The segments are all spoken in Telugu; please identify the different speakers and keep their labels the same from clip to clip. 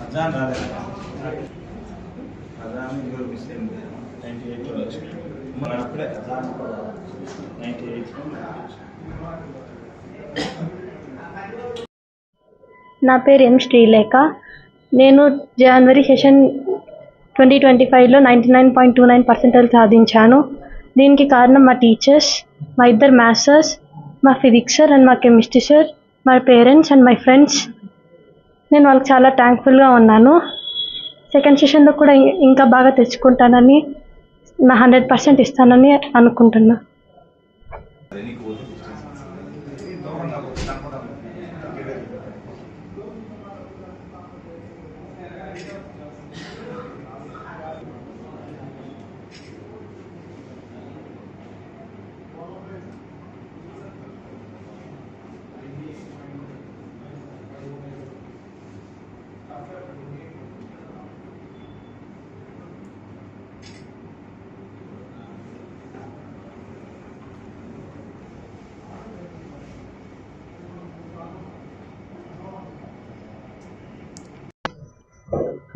Speaker 1: అజాన్ రాలేదు. అజాన్ చూపిస్తే 98 మన అప్పుడే అజాన్ 98.
Speaker 2: నా పేరు ఎం శ్రీలేఖ. నేను జనవరి సెషన్ 2025లో 99.29% సాధించాను. దీనికి కారణం మా టీచర్స్, మా ఇద్దరు మాస్టర్స్, మా ఫిజిక్స్ సార్ అండ్ మా కెమిస్ట్రీ సార్, మా పేరెంట్స్ అండ్ మై ఫ్రెండ్స్. నేను వాళ్ళకి చాలా థ్యాంక్ఫుల్గా ఉన్నాను. సెకండ్ సెషన్లో కూడా ఇంకా బాగా తెచ్చుకుంటానని, నా 100% ఇస్తానని అనుకుంటున్నా.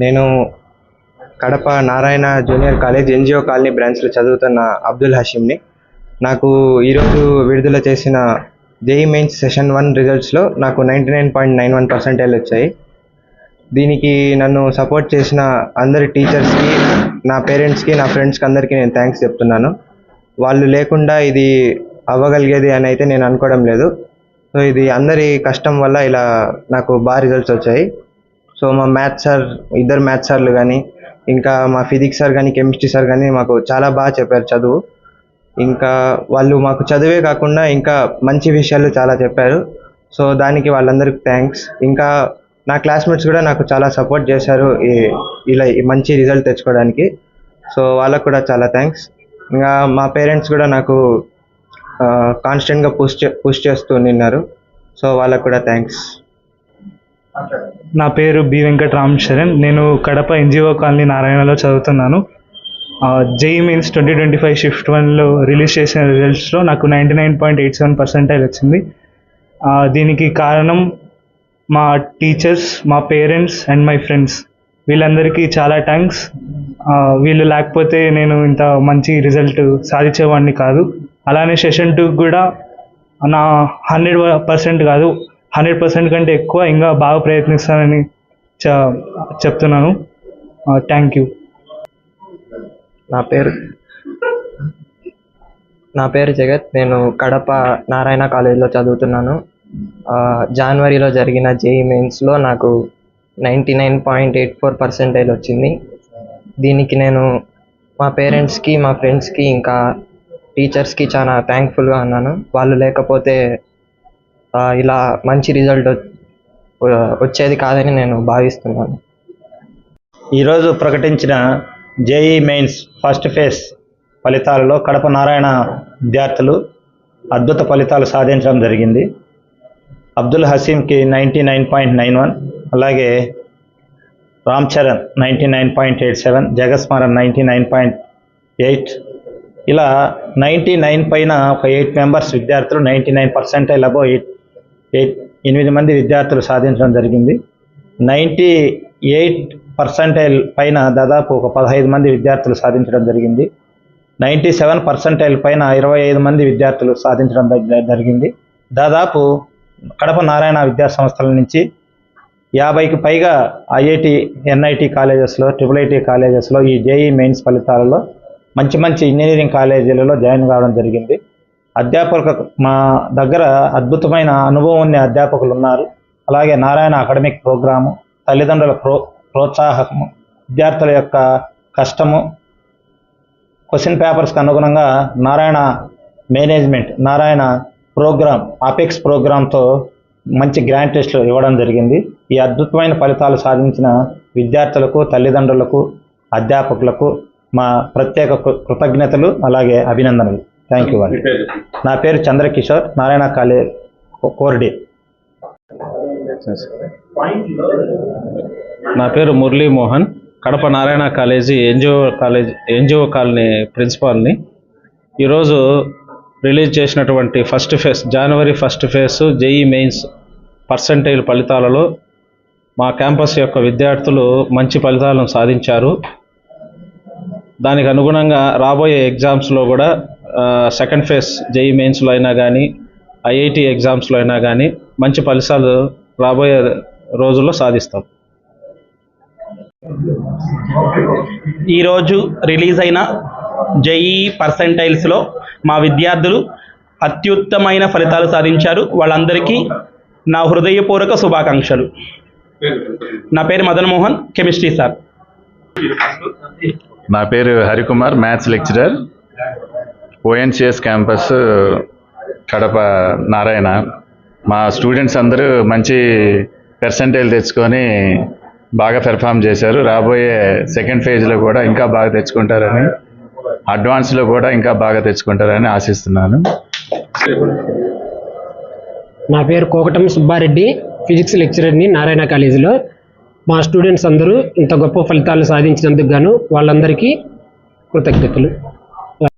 Speaker 3: నేను Kadapa Narayana junior college NGO colony బ్రాంచ్లో చదువుతున్న అబ్దుల్ హషీంని. నాకు ఈరోజు విడుదల చేసిన జేఈ మెయిన్స్ సెషన్ 1 రిజల్ట్స్లో నాకు 99.91% వచ్చాయి. దీనికి నన్ను సపోర్ట్ చేసిన అందరి టీచర్స్కి, నా పేరెంట్స్కి, నా ఫ్రెండ్స్కి అందరికీ నేను థ్యాంక్స్ చెప్తున్నాను. వాళ్ళు లేకుండా ఇది అవ్వగలిగేది అని అయితే నేను అనుకోవడం లేదు. సో ఇది అందరి కష్టం వల్ల ఇలా నాకు బాగా రిజల్ట్స్ వచ్చాయి. సో మా మ్యాథ్స్ సార్, ఇద్దరు మ్యాథ్స్ సార్లు కానీ, ఇంకా మా ఫిజిక్స్ సార్ కానీ, కెమిస్ట్రీ సార్ కానీ మాకు చాలా బాగా చెప్పారు చదువు. ఇంకా వాళ్ళు మాకు చదువే కాకుండా ఇంకా మంచి విషయాలు చాలా చెప్పారు. సో దానికి వాళ్ళందరికీ థ్యాంక్స్. ఇంకా నా క్లాస్మేట్స్ కూడా నాకు చాలా సపోర్ట్ చేశారు ఇలా మంచి రిజల్ట్ తెచ్చుకోవడానికి. సో వాళ్ళకు కూడా చాలా థ్యాంక్స్. ఇంకా మా పేరెంట్స్ కూడా నాకు కాన్స్టెంట్గా పుష్ చేస్తూ నిన్నారు. సో వాళ్ళకు కూడా థ్యాంక్స్.
Speaker 4: నా పేరు బి వెంకట రామ్ చరణ్. నేను కడప ఎన్జిఓ కాలనీ నారాయణలో చదువుతున్నాను. జేఈ మెయిన్స్ 2025 షిఫ్ట్ 1లో రిలీజ్ చేసిన రిజల్ట్స్లో నాకు 99.87% వచ్చింది. దీనికి కారణం మా టీచర్స్, మా పేరెంట్స్ అండ్ మై ఫ్రెండ్స్. వీళ్ళందరికీ చాలా థ్యాంక్స్. వీళ్ళు లేకపోతే నేను ఇంత మంచి రిజల్ట్ సాధించేవాడిని కాదు. అలానే సెషన్ 2 కూడా నా 100% కాదు, 100% కంటే ఎక్కువ ఇంకా బాగా ప్రయత్నిస్తానని చెప్తున్నాను. Thank you.
Speaker 3: నా పేరు జగత్. నేను కడప నారాయణ కాలేజ్లో చదువుతున్నాను. జనవరిలో జరిగిన జేఈ మెయిన్స్లో నాకు 99.84% వచ్చింది. దీనికి నేను మా పేరెంట్స్కి, మా ఫ్రెండ్స్కి, ఇంకా టీచర్స్కి చాలా థ్యాంక్ఫుల్గా ఉన్నాను. వాళ్ళు లేకపోతే ఇలా మంచి రిజల్ట్ వచ్చేది కాదని నేను భావిస్తున్నాను.
Speaker 1: ఈరోజు ప్రకటించిన జేఈ మెయిన్స్ ఫస్ట్ ఫేజ్ ఫలితాలలో కడప నారాయణ విద్యార్థులు అద్భుత ఫలితాలు సాధించడం జరిగింది. అబ్దుల్ హసీంకి 99.91, అలాగే రామ్ చరణ్ 99.87, జగస్మరణ్ 99.8. ఇలా 99 పైన ఒక 8 మెంబర్స్ విద్యార్థులు 99% అబోవ్ 8 మంది విద్యార్థులు సాధించడం జరిగింది. 98% పైన దాదాపు ఒక 15 మంది విద్యార్థులు సాధించడం జరిగింది. 97% పైన 25 మంది విద్యార్థులు సాధించడం జరిగింది. దాదాపు కడప నారాయణ విద్యా సంస్థల నుంచి 50కి పైగా ఐఐటి, ఎన్ఐటి కాలేజెస్లో, ట్రిపుల్ కాలేజెస్లో ఈ జేఈ మెయిన్స్ ఫలితాలలో మంచి మంచి ఇంజనీరింగ్ కాలేజీలలో జాయిన్ కావడం జరిగింది. అధ్యాపకులకు మా దగ్గర అద్భుతమైన అనుభవం ఉన్న అధ్యాపకులు ఉన్నారు. అలాగే నారాయణ అకాడమిక్ ప్రోగ్రాము, తల్లిదండ్రుల ప్రోత్సాహము, విద్యార్థుల యొక్క కష్టము, క్వశ్చన్ పేపర్స్కి అనుగుణంగా Narayana management, Narayana program, apex ప్రోగ్రాంతో మంచి గ్రాండ్ టెస్ట్లు ఇవ్వడం జరిగింది. ఈ అద్భుతమైన ఫలితాలు సాధించిన విద్యార్థులకు, తల్లిదండ్రులకు, అధ్యాపకులకు మా ప్రత్యేక కృతజ్ఞతలు అలాగే అభినందనలు. థ్యాంక్ యూ అండి. నా పేరు చంద్రకిషోర్, నారాయణ కాలేజ్ కోర్డి.
Speaker 5: నా పేరు Murali Mohan, Kadapa Narayana college NGO colony ప్రిన్సిపాల్ని. ఈరోజు రిలీజ్ చేసినటువంటి జనవరి first phase JEE mains percentile ఫలితాలలో మా క్యాంపస్ యొక్క విద్యార్థులు మంచి ఫలితాలను సాధించారు. దానికి అనుగుణంగా రాబోయే ఎగ్జామ్స్లో కూడా సెకండ్ ఫేజ్ జేఈ మెయిన్స్లో అయినా కానీ, ఐఐటి ఎగ్జామ్స్లో అయినా కానీ మంచి ఫలితాలు రాబోయే రోజుల్లో సాధిస్తాం.
Speaker 6: ఈరోజు రిలీజ్ అయిన జేఈ పర్సెంటైల్స్లో మా విద్యార్థులు అత్యుత్తమైన ఫలితాలు సాధించారు. వాళ్ళందరికీ నా హృదయపూర్వక శుభాకాంక్షలు. నా పేరు మదన్ మోహన్, కెమిస్ట్రీ సార్.
Speaker 7: నా పేరు Harikumar, maths lecturer, ONCS campus Kadapa Narayana. మా స్టూడెంట్స్ అందరూ మంచి పర్సెంటేజ్ తెచ్చుకొని బాగా పెర్ఫామ్ చేశారు. రాబోయే సెకండ్ ఫేజ్లో కూడా ఇంకా బాగా తెచ్చుకుంటారని, అడ్వాన్స్లో కూడా ఇంకా బాగా తెచ్చుకుంటారని ఆశిస్తున్నాను.
Speaker 8: నా పేరు కోకటం సుబ్బారెడ్డి, ఫిజిక్స్ లెక్చరర్ని నారాయణ కాలేజీలో. మా స్టూడెంట్స్ అందరూ ఇంత గొప్ప ఫలితాలు సాధించినందుకు గాను వాళ్ళందరికీ కృతజ్ఞతలు.